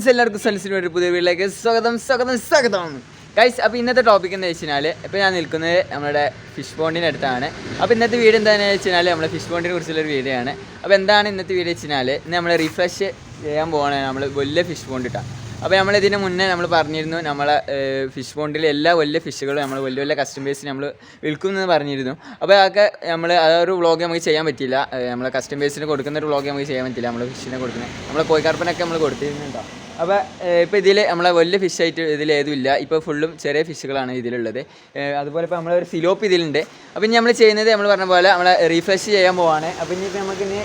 Friends എല്ലാവർക്കും സെൽസിന് ഒരു പുതിയ വീട്ടിലേക്ക് സ്വാഗതം ഗൈസ്. അപ്പോൾ ഇന്നത്തെ ടോപ്പിക് എന്താ വെച്ച് കഴിഞ്ഞാൽ ഇപ്പോൾ ഞാൻ നിൽക്കുന്നത് നമ്മുടെ ഫിഷ് പോണ്ടിൻ്റെ അടുത്താണ്. അപ്പോൾ ഇന്നത്തെ വീഡിയോ എന്താണെന്ന് വെച്ച് കഴിഞ്ഞാൽ നമ്മുടെ ഫിഷ് പോണ്ടിനെ കുറിച്ചുള്ളൊരു വീഡിയോ ആണ്. അപ്പോൾ എന്താണ് ഇന്നത്തെ വീഡിയോ വെച്ച് കഴിഞ്ഞാൽ ഇന്ന് നമ്മൾ റിഫ്രഷ് ചെയ്യാൻ പോകണേ നമ്മൾ വലിയ ഫിഷ് പോണ്ട് ഇട്ടാണ്. അപ്പോൾ നമ്മളിതിന് മുന്നേ നമ്മൾ പറഞ്ഞിരുന്നു നമ്മളെ ഫിഷ് പോണ്ടിലെ എല്ലാ വലിയ ഫിഷുകളും നമ്മൾ വലിയ കസ്റ്റമേഴ്സിന് നമ്മൾ വിൽക്കുമെന്ന് പറഞ്ഞിരുന്നു. അപ്പോൾ അതൊക്കെ നമ്മൾ അതൊരു വ്ളോഗ് നമുക്ക് ചെയ്യാൻ പറ്റില്ല. നമ്മളെ കസ്റ്റമേഴ്സിന് കൊടുക്കുന്ന ഒരു വ്ളോഗ് നമുക്ക് ചെയ്യാൻ പറ്റില്ല. നമ്മൾ ഫിഷിനെ കൊടുക്കുന്നത് നമ്മളെ കോഴിക്കാർപ്പനൊക്കെ നമ്മൾ കൊടുത്തിരുന്നുണ്ടോ. അപ്പോൾ ഇപ്പോൾ ഇതിൽ നമ്മളെ വലിയ ഫിഷായിട്ട് ഇതിലേതും ഇല്ല. ഇപ്പോൾ ഫുള്ളും ചെറിയ ഫിഷുകളാണ് ഇതിലുള്ളത്. അതുപോലെ ഇപ്പോൾ നമ്മളൊരു സിലോപ്പ് ഇതിലുണ്ട്. അപ്പോൾ ഇനി നമ്മൾ ചെയ്യുന്നത് നമ്മൾ പറഞ്ഞ പോലെ നമ്മളെ റീഫ്രഷ് ചെയ്യാൻ പോവാണ്. അപ്പോൾ ഇനിയിപ്പോൾ നമുക്കിനി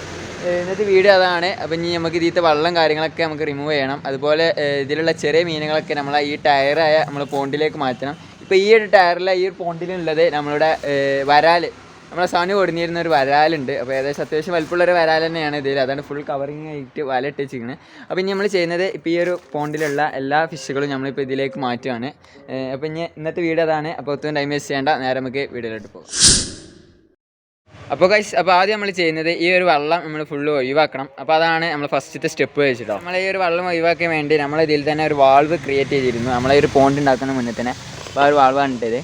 ഇന്നത്തെ വീഡിയോ അതാണ്. അപ്പോൾ ഇനി നമുക്ക് ഇതിലത്തെ വെള്ളം കാര്യങ്ങളൊക്കെ നമുക്ക് റിമൂവ് ചെയ്യണം. അതുപോലെ ഇതിലുള്ള ചെറിയ മീനുകളൊക്കെ നമ്മളെ ഈ ടയറായ നമ്മൾ പോണ്ടിലേക്ക് മാറ്റണം. ഇപ്പോൾ ഈ ഒരു ടയറിലെ ഈ ഒരു പോണ്ടിലുള്ളത് നമ്മളുടെ വരാൽ, നമ്മളെ സനു കൊടുന്നിരുന്ന ഒരു വരാലുണ്ട്. അപ്പോൾ ഏകദേശം അത്യാവശ്യം വലിപ്പമുള്ളൊരു വരാൽ തന്നെയാണ് ഇതിൽ. അതാണ് ഫുൾ കവറിങ് ആയിട്ട് വല ഇട്ട് വെച്ചിരിക്കുന്നത്. അപ്പോൾ ഇനി നമ്മൾ ചെയ്യുന്നത് ഇപ്പോൾ ഈ ഒരു പോണ്ടിലുള്ള എല്ലാ ഫിഷുകളും നമ്മളിപ്പോൾ ഇതിലേക്ക് മാറ്റുകയാണ്. അപ്പോൾ ഇനി ഇന്നത്തെ വീഡിയോ അതാണ്. അപ്പോൾ ഒത്തിരി ടൈം വേസ്റ്റ് ചെയ്യേണ്ട, നേരെ നമുക്ക് വീഡിയോയിലോട്ട് പോകും. അപ്പോൾ ഗൈസ്, അപ്പോൾ ആദ്യം നമ്മൾ ചെയ്യുന്നത് ഈ ഒരു വെള്ളം നമ്മൾ ഫുള്ള് ഒഴിവാക്കണം. അപ്പോൾ അതാണ് നമ്മൾ ഫസ്റ്റത്തെ സ്റ്റെപ്പ് വെച്ചിട്ടോ. നമ്മൾ ഈ ഒരു വെള്ളം ഒഴിവാക്കാൻ വേണ്ടി നമ്മൾ ഇതിൽ തന്നെ ഒരു വാൾവ് ക്രിയേറ്റ് ചെയ്തിരുന്നു. നമ്മളെ ഒരു പോണ്ട് ഉണ്ടാക്കുന്ന മുന്നേ തന്നെ. അപ്പോൾ ആ ഒരു വാൾവാണ് ഇട്ടത്.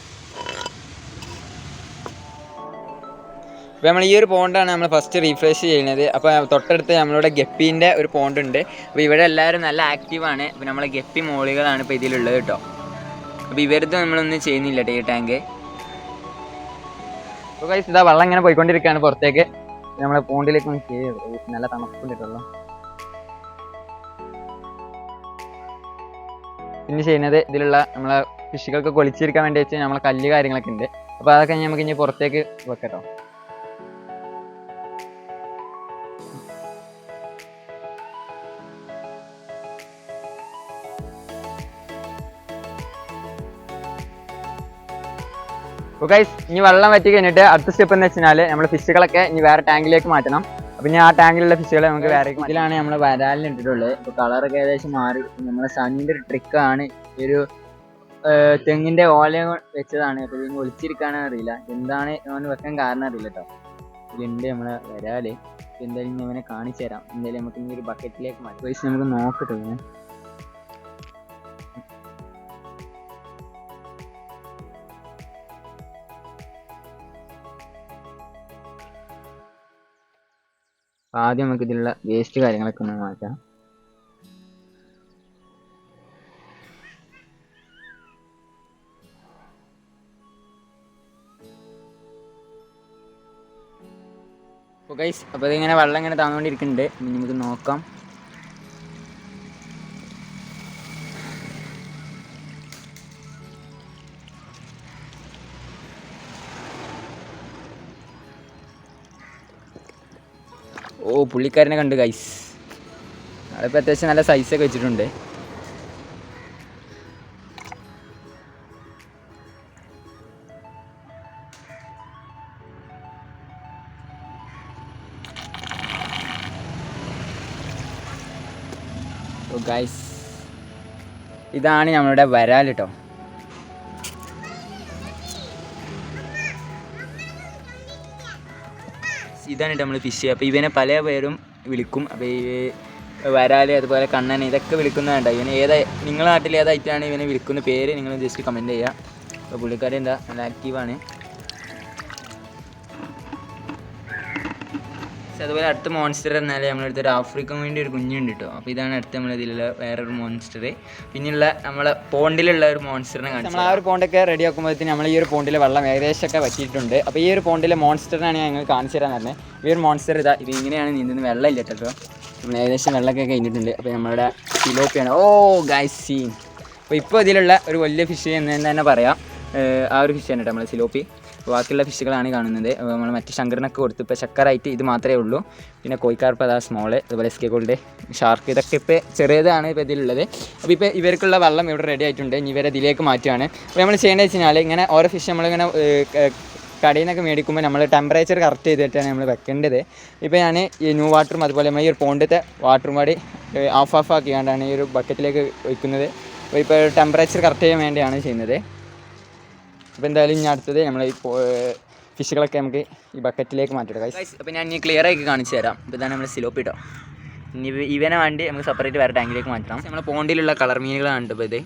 അപ്പോൾ നമ്മൾ ഈ ഒരു പോണ്ടാണ് നമ്മൾ ഫസ്റ്റ് റീഫ്രഷ് ചെയ്യുന്നത്. അപ്പോൾ തൊട്ടടുത്ത് നമ്മളുടെ ഗപ്പീൻ്റെ ഒരു പോണ്ടുണ്ട്. അപ്പോൾ ഇവിടെ എല്ലാവരും നല്ല ആക്റ്റീവാണ്. അപ്പോൾ നമ്മളെ ഗപ്പി മോളികളാണ് ഇപ്പോൾ ഇതിലുള്ളത് കേട്ടോ. അപ്പോൾ ഇവരത് നമ്മളൊന്നും ചെയ്യുന്നില്ല ഈ ടാങ്ക്. അപ്പോൾ ഗൈസ്, ഇതാ വെള്ളം ഇങ്ങനെ പോയിക്കൊണ്ടിരിക്കുകയാണ് പുറത്തേക്ക്. നമ്മളെ പോണ്ടിലേക്ക് നല്ല തണുപ്പിട്ടുള്ളൂ. പിന്നെ ചെയ്യുന്നത് ഇതിലുള്ള നമ്മളെ ഫിഷുകൾക്ക് കൊളിച്ചിരിക്കാൻ വേണ്ടി വെച്ച് നമ്മളെ കല്ല് കാര്യങ്ങളൊക്കെ ഉണ്ട്. അപ്പോൾ അതൊക്കെ നമുക്ക് ഇനി പുറത്തേക്ക് വെക്കട്ടോ. അപ്പോൾ ഗൈസ്, ഇനി വെള്ളം വറ്റി കഴിഞ്ഞിട്ട് അടുത്ത സ്റ്റെപ്പ് എന്ന് വെച്ചാൽ നമ്മൾ ഫിഷുകളൊക്കെ ഇനി വേറെ ടാങ്കിലേക്ക് മാറ്റണം. അപ്പോൾ ഇനി ആ ടാങ്കിലുള്ള ഫിഷുകളെ നമുക്ക് വേറെ ഇതിലാണ് നമ്മൾ വരാലിന് ഇട്ടിട്ടുള്ളത്. ഇപ്പോൾ കളറൊക്കെ ഏകദേശം മാറി. നമ്മളെ സണ്ണിൻ്റെ ഒരു ട്രിക്കാണ്. ഈ ഒരു തെങ്ങിൻ്റെ ഓല വെച്ചതാണ്. അപ്പോൾ ഇതിന് ഒളിച്ചിരിക്കാനും അറിയില്ല, എന്താണ് അവന് വെക്കാൻ കാരണം അറിയില്ല കേട്ടോ. ഇതിലുണ്ട് നമ്മളെ വരാൽ. എന്തായാലും ഞാൻ അവനെ കാണിച്ചു തരാം. എന്തായാലും നമുക്ക് ഇനി ഒരു ബക്കറ്റിലേക്ക് മാറ്റി വയസ്സ് നമുക്ക് നോക്കട്ടെ. ആദ്യം നമുക്ക് ഇതിലുള്ള വേസ്റ്റ് കാര്യങ്ങളൊക്കെ ഒന്ന് മാറ്റാം. അപ്പോൾ ഗൈസ്, അപ്പോൾ ഇതിങ്ങനെ വെള്ളം ഇങ്ങനെ താന്നുകൊണ്ടിരിക്കുന്നുണ്ട്. ഇനി നമുക്ക് നോക്കാം. ഓ, പുള്ളിക്കാരനെ കണ്ട് ഗൈസ്. അതിപ്പോൾ അത്യാവശ്യം നല്ല സൈസൊക്കെ വെച്ചിട്ടുണ്ട്. ഓ ഗൈസ്, ഇതാണ് നമ്മളുടെ വരാൽ കേട്ടോ. ഇതാണ് നമ്മൾ ഫിഷ്. അപ്പോൾ ഇവനെ പല പേരും വിളിക്കും. അപ്പോൾ ഈ വരാൽ, അതുപോലെ കണ്ണൻ, ഇതൊക്കെ വിളിക്കുന്നതുണ്ട്. ഇവന് നിങ്ങളുടെ നാട്ടിൽ ഏതായിട്ടാണ് ഇവനെ വിളിക്കുന്ന പേര് നിങ്ങൾ ജസ്റ്റ് കമൻറ്റ് ചെയ്യുക. അപ്പോൾ പുള്ളിക്കാരൻ എന്താ നല്ല ആക്റ്റീവാണ്. അതുപോലെ അടുത്ത മോൺസ്റ്റർ എന്നാൽ നമ്മളെടുത്തൊരു ആഫ്രിക്കൻ വേണ്ടി ഒരു കുഞ്ഞുണ്ട് കേട്ടോ. അപ്പോൾ ഇതാണ് അടുത്ത് നമ്മളിതിലുള്ള വേറൊരു മോൺസ്റ്റർ. പിന്നെയുള്ള നമ്മളെ പോണ്ടിലുള്ള ഒരു മോൺസ്റ്ററിനെ കാണിച്ചു. നമ്മൾ ആ ഒരു പോണ്ടൊക്കെ റെഡി ആക്കുമ്പോഴത്തേന് നമ്മൾ ഈ ഒരു പോണ്ടിലെ വെള്ളം ഏകദേശമൊക്കെ വറ്റിയിട്ടുണ്ട്. അപ്പോൾ ഈ ഒരു പോണ്ടിലെ മോൺസ്റ്ററിനാണ് ഞങ്ങൾ കാണിച്ചു തരാൻ പറഞ്ഞത്. ഈ ഒരു മോൺസ്റ്റർ ഇത് ഇങ്ങനെയാണ് നീന്തുന്നത്. വെള്ളം ഇല്ല കേട്ടോ. നമ്മൾ ഏകദേശം വെള്ളമൊക്കെ കഴിഞ്ഞിട്ടുണ്ട്. അപ്പോൾ നമ്മുടെ സിലോപ്പിയാണ്. ഓ ഗൈസ്, സീൻ. അപ്പോൾ ഇതിലുള്ള ഒരു വലിയ ഫിഷ് എന്ന് തന്നെ പറയാം. ആ ഒരു ഫിഷാണ് കേട്ടോ നമ്മളെ സിലോപ്പി. ബാക്കിയുള്ള ഫിഷുകളാണ് കാണുന്നത്. നമ്മൾ മറ്റ് ശങ്കറിനൊക്കെ കൊടുത്തു. ഇപ്പോൾ ചക്കറായിട്ട് ഇത് മാത്രമേ ഉള്ളൂ. പിന്നെ കോഴിക്കാർപ്പ് അതാ സ്മോള്, അതുപോലെ എസ്കേ ഗോൾഡ്, ഷാർക്ക്, ഇതൊക്കെ ഇപ്പോൾ ചെറിയതാണ് ഇപ്പോൾ ഇതിലുള്ളത്. അപ്പോൾ ഇപ്പോൾ ഇവർക്കുള്ള വെള്ളം ഇവിടെ റെഡി ആയിട്ടുണ്ട്. ഇനി ഇവരെ ഇതിലേക്ക് മാറ്റുകയാണ്. അപ്പോൾ നമ്മൾ ചെയ്യേണ്ടത് വെച്ച് കഴിഞ്ഞാൽ ഇങ്ങനെ ഓരോ ഫിഷ് നമ്മളിങ്ങനെ കടയിൽ നിന്നൊക്കെ മേടിക്കുമ്പോൾ നമ്മൾ ടെമ്പറേച്ചർ കറക്റ്റ് ചെയ്തിട്ടാണ് നമ്മൾ വെക്കേണ്ടത്. ഇപ്പോൾ ഞാൻ ഈ ന്യൂ വാട്ടറും അതുപോലെ നമ്മൾ ഈ ഒരു പോണ്ടത്തെ വാട്ടറും കൂടി ഓഫ് ആക്കിയാണ്ടാണ് ഈ ഒരു ബക്കറ്റിലേക്ക് വയ്ക്കുന്നത്. അപ്പോൾ ഇപ്പോൾ ടെമ്പറേച്ചർ കറക്റ്റ് ചെയ്യാൻ വേണ്ടിയാണ് ചെയ്യുന്നത്. അപ്പോൾ എന്തായാലും ഇനി അടുത്തത് നമ്മൾ ഈ ഫിഷുകളൊക്കെ നമുക്ക് ഈ ബക്കറ്റിലേക്ക് മാറ്റിയിടാം ഗൈസ്. അപ്പോൾ ഞാൻ ഇനി ക്ലിയർ ആക്കി കാണിച്ചു തരാം. അപ്പോൾ ഇതാണ് നമ്മൾ സിലോപ്പി കേട്ടോ. ഇനി ഇവനെ വേണ്ടി നമുക്ക് സെപ്പറേറ്റ് വേറെ ടാങ്കിലേക്ക് മാറ്റണം. നമ്മളെ പോണ്ടിലുള്ള കളർ മീനുകളാണ് ഇപ്പോൾ ഇത്.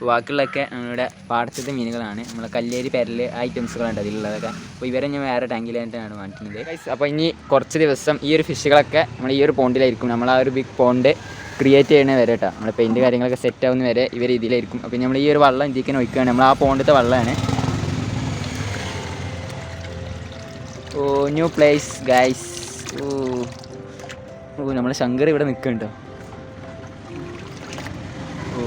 ബാക്കിയുള്ളതൊക്കെ നമ്മുടെ പാടത്തെ മീനുകളാണ്, നമ്മളെ കല്ലേരി പെരൽ ഐറ്റംസുകളുണ്ട് അതിലുള്ളതൊക്കെ. അപ്പോൾ ഇവരെ ഞാൻ വേറെ ടാങ്കിലായിട്ടാണ് മാറ്റുന്നത്. അപ്പോൾ ഇനി കുറച്ച് ദിവസം ഈ ഒരു ഫിഷുകളൊക്കെ നമ്മൾ ഈ ഒരു പോണ്ടിലായിരിക്കും. നമ്മൾ ആ ഒരു ബിഗ് പോണ്ട് ക്രിയേറ്റ് ചെയ്യണ വരെ കേട്ടോ, നമ്മൾ പെയിൻറ്റ് കാര്യങ്ങളൊക്കെ സെറ്റ് ആവുന്ന വരെ ഇവർ ഇതിലായിരിക്കും. അപ്പോൾ നമ്മൾ ഈ ഒരു വെള്ളം ഇതിലേക്ക് ഒഴിക്കുകയാണ്. നമ്മൾ ആ പോണ്ടത്തെ വെള്ളമാണ്. ഓ ന്യൂ പ്ലേസ് ഗൈസ്. ഓ നമ്മളെ ശങ്കർ ഇവിടെ നിൽക്കുന്നുണ്ടോ? ഓ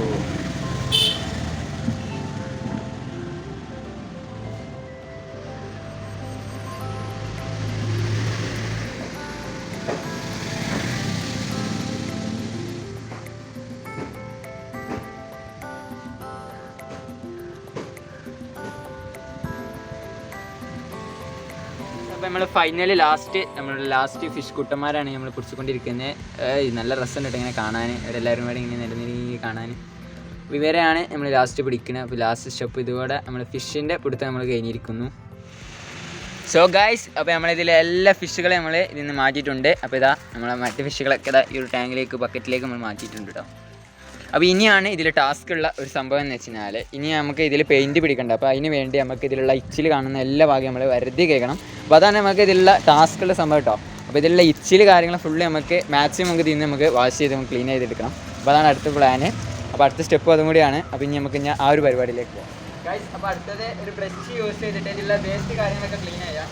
അപ്പോൾ നമ്മൾ ഫൈനലി ലാസ്റ്റ് ഫിഷ് കുട്ടന്മാരാണ് നമ്മൾ പിടിച്ചുകൊണ്ടിരിക്കുന്നത്. നല്ല രസമുണ്ട് കേട്ടോ ഇങ്ങനെ കാണാൻ, ഇവരെല്ലാവരും കൂടെ ഇങ്ങനെ നിരനിരി കാണാൻ. ഇവരെയാണ് നമ്മൾ ലാസ്റ്റ് പിടിക്കുന്നത്. അപ്പോൾ ലാസ്റ്റ് സ്റ്റെപ്പ് ഇതുകൂടെ നമ്മൾ ഫിഷിൻ്റെ പിടുത്തം നമ്മൾ കഴിഞ്ഞിരിക്കുന്നു. സോ ഗൈസ്, അപ്പോൾ നമ്മളിതിലെ എല്ലാ ഫിഷുകളെയും നമ്മൾ ഇതിൽ നിന്ന് മാറ്റിയിട്ടുണ്ട്. അപ്പോൾ ഇതാ നമ്മളെ മറ്റ് ഫിഷുകളൊക്കെ ഇതാ ഈ ഒരു ടാങ്കിലേക്ക് ബക്കറ്റിലേക്ക് നമ്മൾ മാറ്റിയിട്ടുണ്ട് കേട്ടോ. അപ്പോൾ ഇനിയാണ് ഇതിൽ ടാസ്ക് ഉള്ള ഒരു സംഭവം എന്ന് വെച്ച് കഴിഞ്ഞാൽ, ഇനി നമുക്ക് ഇതിൽ പെയിൻറ്റ് പിടിക്കണ്ട. അപ്പോൾ അതിന് വേണ്ടി നമുക്ക് ഇതിലുള്ള ഇച്ചിൽ കാണുന്ന എല്ലാ ഭാഗവും നമ്മൾ വരുതി കേൾക്കണം. അപ്പോൾ അതാണ് നമുക്ക് ഇതിലുള്ള ടാസ്ക് ഉള്ള സംഭവം കേട്ടോ. അപ്പോൾ ഇതിലുള്ള ഇച്ചിൽ കാര്യങ്ങൾ ഫുള്ള് നമുക്ക് മാക്സിമം നമുക്ക് ഇതിൽ നിന്ന് നമുക്ക് വാഷ് ചെയ്ത് നമുക്ക് ക്ലീൻ ചെയ്തെടുക്കണം. അപ്പോൾ അതാണ് അടുത്ത പ്ലാന്. അപ്പോൾ അടുത്ത സ്റ്റെപ്പ് അതും കൂടിയാണ്. അപ്പോൾ ഇനി നമുക്ക് ആ ഒരു പരിപാടിയിലേക്ക് പോകാം ഗൈസ്. അപ്പോൾ അടുത്തത് ഒരു ബ്രഷ് യൂസ് ചെയ്തിട്ട് ഇതിലുള്ള വേസ്റ്റ് കാര്യങ്ങളൊക്കെ ക്ലീൻ ചെയ്യാം.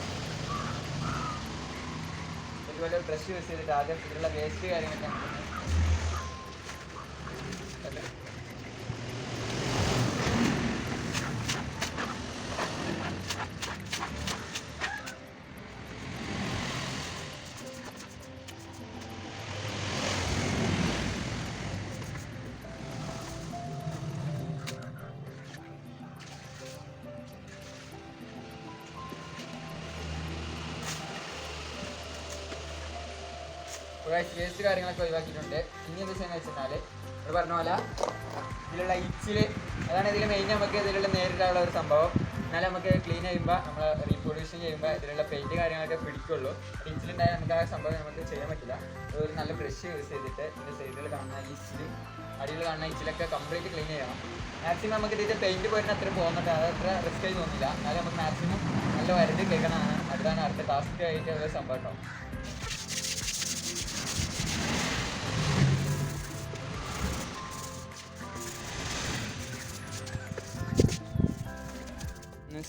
ഇതുപോലെ ബ്രഷ് യൂസ് ചെയ്തിട്ട് ആദ്യം ഇതിലുള്ള വേസ്റ്റ് കാര്യങ്ങളൊക്കെ വേസ്റ്റ് കാര്യങ്ങളൊക്കെ ഒഴിവാക്കിയിട്ടുണ്ട്. ഇനി എന്താ ചെയ്യുന്നത് വെച്ചാൽ ഇവിടെ പറഞ്ഞ പോലെ ഇതിലുള്ള ഇച്ചിൽ അതാണ് ഇതിൽ മെയിൻ നമുക്ക് ഇതിലുള്ള നേരിട്ടുള്ള ഒരു സംഭവം. എന്നാലും നമുക്ക് ക്ലീൻ ചെയ്യുമ്പോൾ നമ്മൾ റീപ്രൊഡ്യൂഷൻ ചെയ്യുമ്പോൾ ഇതിലുള്ള പെയിൻറ്റ് കാര്യങ്ങളൊക്കെ പിടിക്കുള്ളൂ. ഇച്ചിലുണ്ടായാൽ നമുക്ക് ആ സംഭവം നമുക്ക് ചെയ്യാൻ പറ്റില്ല. ഒരു നല്ല ബ്രഷ് യൂസ് ചെയ്തിട്ട് ഇതിൻ്റെ സൈഡിൽ കാണുന്ന ഇച്ചിലും അടിയിൽ കാണുന്ന ഇച്ചിലൊക്കെ കംപ്ലീറ്റ് ക്ലീൻ ചെയ്യണം. മാക്സിമം നമുക്ക് ഇതിൻ്റെ പെയിൻറ്റ് പോയിട്ട് അത്ര പോകുന്നുണ്ട്, അത് അത്ര റിസ്ക് ആയി തോന്നില്ല. എന്നാലും നമുക്ക് മാക്സിമം നല്ല വരണ്ട് കേൾക്കണമാണ്. അതാണ് അടുത്ത ടാസ്ക് ആയിട്ടുള്ള സംഭവം കേട്ടോ.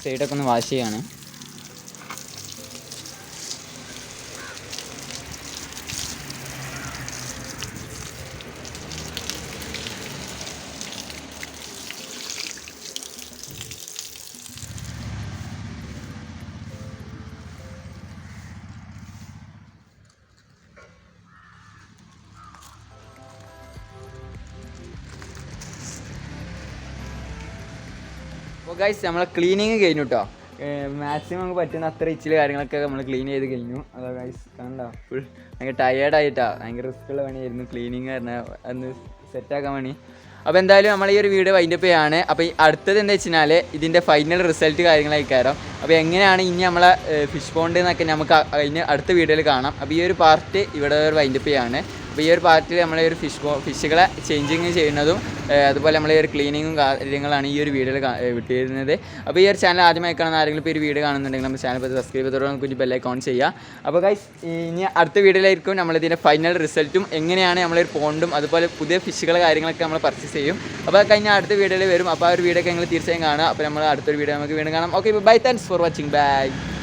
സൈഡൊക്കെ ഒന്ന് വാഷ് ചെയ്യാണ്. അപ്പോൾ ഗൈസ് നമ്മളെ ക്ലീനിങ് കഴിഞ്ഞു കേട്ടോ. മാക്സിമം നമുക്ക് പറ്റുന്ന അത്ര ഇച്ചിൽ കാര്യങ്ങളൊക്കെ നമ്മൾ ക്ലീൻ ചെയ്ത് കഴിഞ്ഞു. അതോ ഗൈസ് കണ്ടോ, ഫുൾ ഭയങ്കര ടയേർഡായിട്ടാണ്. ഭയങ്കര റിസ്ക്കുള്ള പണിയായിരുന്നു ക്ലീനിങ് പറഞ്ഞാൽ അന്ന് സെറ്റാക്കാൻ വേണ്ടി. അപ്പോൾ എന്തായാലും നമ്മൾ ഈ ഒരു വീഡിയോ വൈൻഡപ്പ് ചെയ്യാണ്. അപ്പോൾ ഈ അടുത്തത് എന്താ വെച്ച് കഴിഞ്ഞാൽ ഇതിൻ്റെ ഫൈനൽ റിസൾട്ട് കാര്യങ്ങളായി കയറാം. അപ്പോൾ എങ്ങനെയാണ് ഇനി നമ്മളെ ഫിഷ് പോണ്ട് എന്നൊക്കെ നമുക്ക് അതിന് അടുത്ത വീഡിയോയിൽ കാണാം. അപ്പോൾ ഈ ഒരു പാർട്ട് ഇവിടെ ഒരു വൈൻഡപ്പ് ചെയ്യാണ്. അപ്പോൾ ഈ ഒരു പാർട്ടിൽ നമ്മളെ ഒരു ഫിഷുകളെ ചേഞ്ചിങ് ചെയ്യുന്നതും അതുപോലെ നമ്മളെ ഒരു ക്ലീനിങ്ങും കാര്യങ്ങളാണ് ഈ ഒരു വീഡിയോയിൽ വിട്ടിരുന്നത്. അപ്പോൾ ഈ ഒരു ചാനൽ ആദ്യമായി കാണുന്ന ആരെങ്കിലും ഇപ്പോൾ ഒരു വീഡിയോ കാണുന്നുണ്ടെങ്കിൽ നമ്മുടെ ചാനൽ സബ്സ്ക്രൈബ് ചെയ്തോടെ നമുക്ക് ബെല്ലൈക്കൺ ഓൺ ചെയ്യുക. അപ്പോൾ ഗൈസ് ഇനി അടുത്ത വീഡിയോയിലായിരിക്കും നമ്മളിതിൻ്റെ ഫൈനൽ റിസൾട്ടും എങ്ങനെയാണ് നമ്മളൊരു പോണ്ടും അതുപോലെ പുതിയ ഫിഷുകൾ കാര്യങ്ങളൊക്കെ നമ്മൾ പർച്ചേസ് ചെയ്യും. അപ്പോൾ കഴിഞ്ഞ അടുത്ത വീഡിയോയിൽ വരും. അപ്പോൾ ആ ഒരു വീഡിയോ ഒക്കെ നിങ്ങൾ തീർച്ചയായും കാണുക. അപ്പോൾ നമ്മൾ അടുത്തൊരു വീഡിയോ നമുക്ക് വീണ്ടും കാണാം. Okay bye, thanks for watching, by.